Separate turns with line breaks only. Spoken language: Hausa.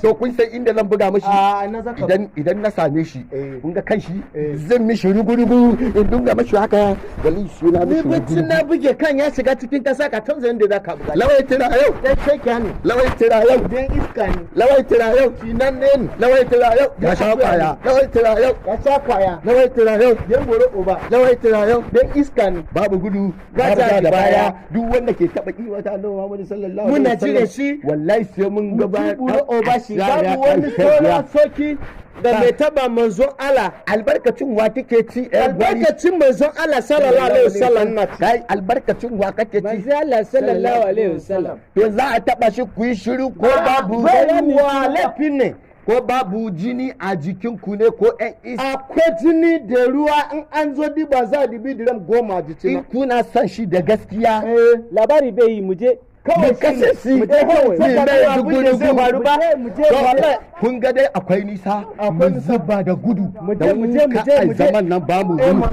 to kun san inda zan buga mashi
na zaka
idan na same shi kun ga kan shi zan mishi rugu-rugu in dunga mashi haka wali shi na mishi
rugu na buge kan ya shiga cikin kasa ka tanzo inda zaka buga
lawai tira yau
dai shake hannu
lawai tira yau
dan iska ne
lawai tira yau
kinan ne
lawai tira yau ya sha kwaya lawai tira yau
ya sha kwaya
lawai tira yau
dan boro uba
lawai tira yau
dan iska ne
babu gudu
gaja da baya
duk wanda ke taba kiwata annabi Muhammad sallallahu alaihi wasallam
muna jire shi
wallahi sai mun gaba
boro uba shi babu wani sauran soki da mai taba manzon Allah
albarkacin wa kake ci
albarkacin manzon Allah sallallahu alaihi wasallam
kai albarkacin wa kake ci
manzon Allah sallallahu alaihi wasallam
to za a taba shi ku yi shiru ko babu
wa lafi ne
ko babu jini a jikin ku ne ko ɗan is
akwai jini da ruwa in an zo diba za a dibi diram 10 a jikin
in kuna son shi da gaskiya
labari bai yi muje
kawai kashe shi
mu je kawai
mai gudu
zai faru ba mu je
kun ga dai akwai nisa mun zuba da gudu
mu je
zaman nan ba mu gudu